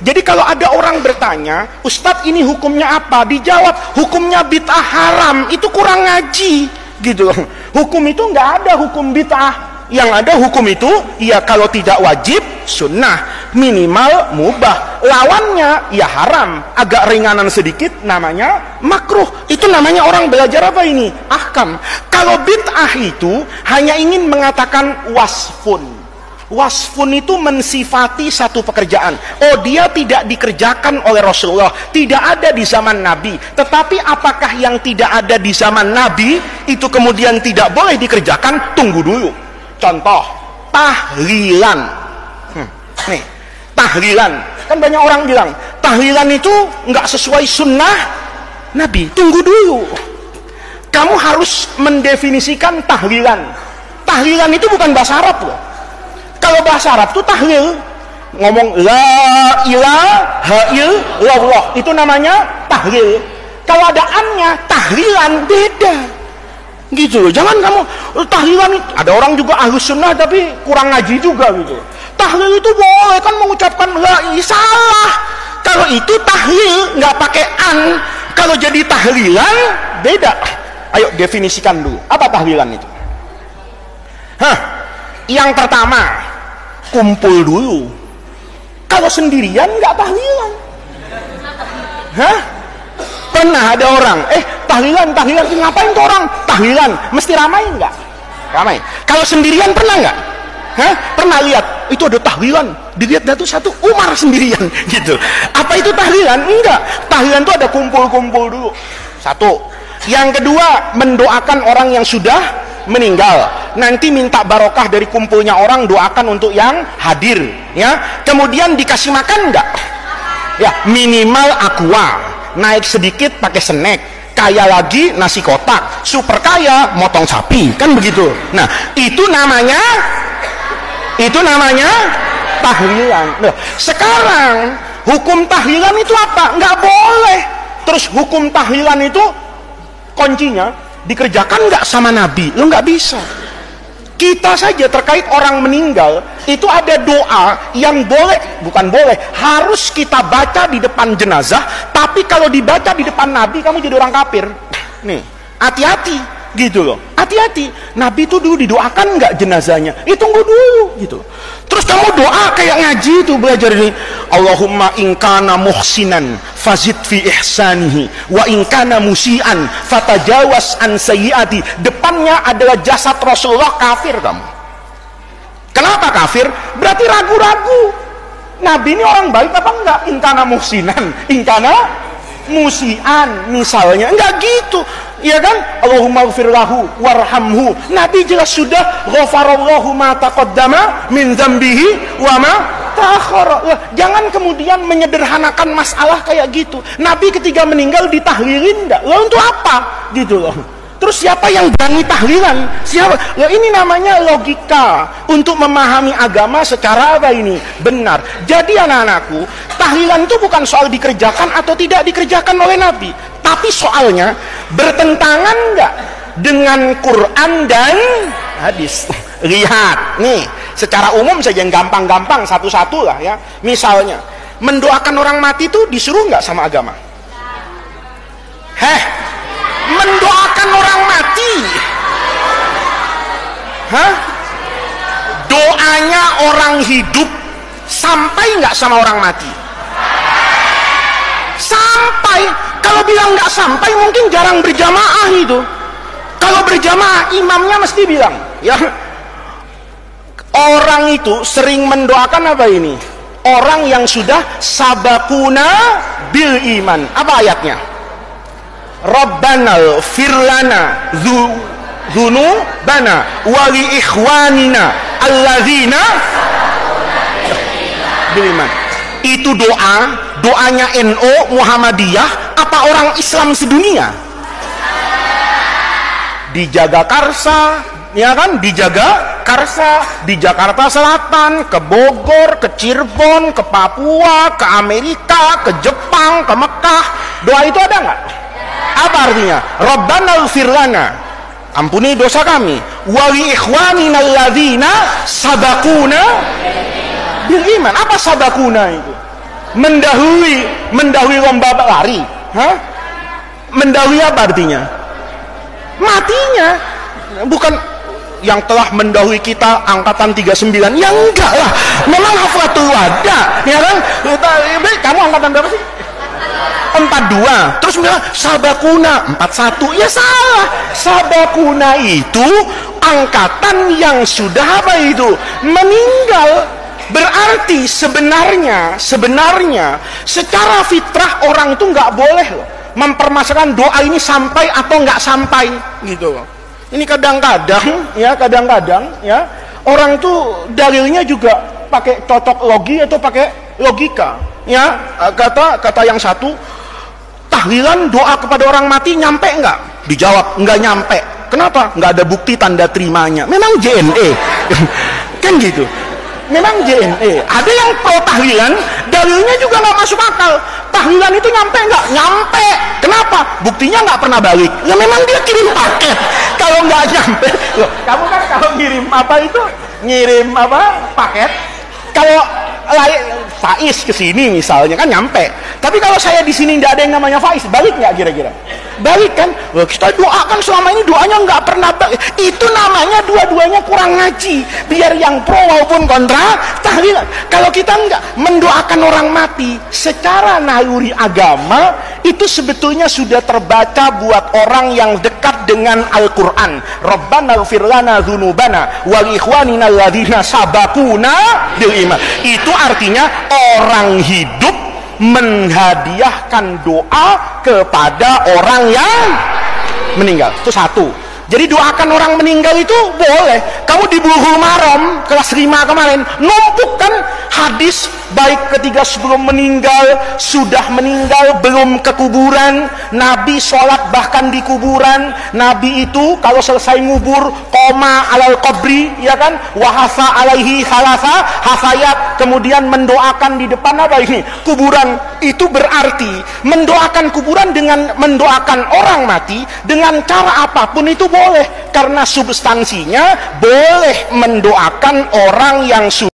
Jadi kalau ada orang bertanya, Ustadz ini hukumnya apa? Dijawab, hukumnya bid'ah haram. Itu kurang ngaji, gitu. Hukum itu nggak ada hukum bid'ah. Yang ada hukum itu, ya kalau tidak wajib, sunnah, minimal mubah. Lawannya, ya haram. Agak ringanan sedikit, namanya makruh. Itu namanya orang belajar apa ini? Ahkam. Kalau bid'ah itu hanya ingin mengatakan wasfun. Wasfun itu mensifati satu pekerjaan. Oh, dia tidak dikerjakan oleh Rasulullah, tidak ada di zaman Nabi. Tetapi apakah yang tidak ada di zaman Nabi itu kemudian tidak boleh dikerjakan? Tunggu dulu. Contoh, tahlilan. Nih, tahlilan. Kan banyak orang bilang, tahlilan itu nggak sesuai sunnah Nabi. Tunggu dulu. Kamu harus mendefinisikan tahlilan. Tahlilan itu bukan bahasa Arab loh. Kalau bahasa Arab itu tahlil. Ngomong la ilaha illallah. Itu namanya tahlil. Kalau ada annya, tahlilan beda. Gitu loh, jangan kamu tahlilan itu. Ada orang juga ahlus sunnah tapi kurang ngaji juga gitu. Tahlil itu boleh kan mengucapkan la ilaha, salah. Kalau itu tahlil nggak pakai an. Kalau jadi tahlilan beda. Ayo definisikan dulu apa tahlilan itu. Yang pertama, kumpul dulu. Kalau sendirian nggak tahlilan. Pernah ada orang, tahlilan, ngapain tuh orang? Tahlilan, mesti ramai nggak? Ramai. Kalau sendirian pernah nggak? Pernah lihat, itu ada tahlilan, dilihat tuh satu Umar sendirian, gitu. Apa itu tahlilan? Enggak. Tahlilan tuh ada kumpul-kumpul dulu. Satu. Yang kedua, mendoakan orang yang sudah meninggal. Nanti minta barokah dari kumpulnya orang, doakan untuk yang hadir. Ya. Kemudian dikasih makan nggak? Ya, minimal aqua. Naik sedikit pakai snack, kaya lagi nasi kotak, super kaya motong sapi, kan begitu. Nah, itu namanya tahlilan. Nah, sekarang hukum tahlilan itu apa? Nggak boleh. Terus hukum tahlilan itu kuncinya dikerjakan nggak sama Nabi? Lo nggak bisa. Kita saja terkait orang meninggal itu ada doa yang harus kita baca di depan jenazah. Tapi kalau dibaca di depan Nabi, kamu jadi orang kafir. Nih, hati-hati gitu loh, hati-hati. Nabi itu dulu didoakan nggak jenazahnya? Tunggu dulu gitu. Terus kamu doa kayak ngaji itu, belajar ini, Allahumma inkana muhsinan fazid fi ihsanihi wa inkana musian fatajawas an sayyiati. Depannya adalah jasad Rasulullah, kafir kamu. Kenapa kafir? Berarti ragu-ragu Nabi ini orang baik apa enggak? Inkana muhsinan, inkana musian misalnya, enggak gitu, ya kan? Allahumma ighfir lahu warhamhu. Nabi jelas sudah ghafarallahu ma taqaddama min dzambihi wa ma ta'akhkhara. Jangan kemudian menyederhanakan masalah kayak gitu. Nabi ketika meninggal ditahlilin enggak? Lah untuk apa? Gitu loh. Terus siapa yang berani tahlilan? Siapa? Ya ini namanya logika untuk memahami agama secara apa ini? Benar. Jadi anak-anakku, tahlilan itu bukan soal dikerjakan atau tidak dikerjakan oleh Nabi, tapi soalnya bertentangan enggak dengan Quran dan hadis. Lihat nih, secara umum saja yang gampang-gampang satu-satu lah ya. Misalnya, mendoakan orang mati itu disuruh enggak sama agama? Mendoakan orang mati, doanya orang hidup sampai nggak sama orang mati? Sampai. Kalau bilang nggak sampai, mungkin jarang berjamaah itu. Kalau berjamaah, imamnya mesti bilang, ya. Orang itu sering mendoakan apa ini? Orang yang sudah sabakuna bil iman. Apa ayatnya? Rabbana firlana dzunubana wa li ikhwanina alladzina bil iman. Itu doanya NU Muhammadiyah apa orang Islam sedunia? Dijaga Karsa, ya kan? Dijaga Karsa di Jakarta Selatan, ke Bogor, ke Cirebon, ke Papua, ke Amerika, ke Jepang, ke Mekah. Doa itu ada nggak? Apa artinya? Rabbana ighfir lana, ampuni dosa kami, wa li ikhwanina alladzina sabaquna bil iman. Apa sabaquna itu? mendahului lomba lari. Hah? Mendahului apa artinya? Matinya. Bukan yang telah mendahului kita angkatan 39. Ya enggak lah, memang haflatul wada, ya kan? Kamu angkatan berapa sih? 42. Terus bilang sabakuna 41. Ya salah. Sabakuna itu angkatan yang sudah apa itu? Meninggal. Berarti sebenarnya secara fitrah orang itu nggak boleh loh mempermasalahkan doa ini sampai atau nggak sampai gitu loh. Ini kadang-kadang ya orang itu dalilnya juga pakai cocok logi atau pakai logika. Ya, kata yang satu, tahlilan doa kepada orang mati nyampe enggak? Dijawab enggak nyampe. Kenapa? Enggak ada bukti tanda terimanya. Memang JNE. Kan gitu. Memang JNE. Ada yang pro tahlilan, dalilnya juga enggak masuk akal. Tahlilan itu nyampe enggak? Nyampe. Kenapa? Buktinya enggak pernah balik. Ya memang dia kirim paket. Kalau enggak nyampe, loh, kamu kan kalau ngirim apa itu? Ngirim apa? Paket. Kalau Faiz ke sini misalnya kan nyampe. Tapi kalau saya di sini nggak ada yang namanya Faiz, balik nggak kira-kira? Balik kan? Wah, kita doakan selama ini doanya nggak pernah balik. Itu namanya dua-duanya kurang ngaji. Biar yang pro maupun kontra tahlilan. Kalau kita nggak mendoakan orang mati secara naluri agama, itu sebetulnya sudah terbaca buat orang yang dekat dengan Al-Quran. Rabbana ighfir lana dzunubana wal ikhwanina alladzina sabaquna bil iman. Itu artinya orang hidup menghadiahkan doa kepada orang yang meninggal. Itu satu. Jadi doakan orang meninggal itu boleh. Kamu di Bulughul Maram kelas 5 kemarin numpuk kan hadis baik ketika sebelum meninggal, sudah meninggal, belum ke kuburan, Nabi sholat bahkan di kuburan. Nabi itu kalau selesai ngubur koma alal qabri, ya kan, wahasa alaihi salasa hasayat, kemudian mendoakan di depan apa ini kuburan. Itu berarti mendoakan kuburan dengan mendoakan orang mati dengan cara apapun itu boleh, karena substansinya boleh mendoakan orang yang sudah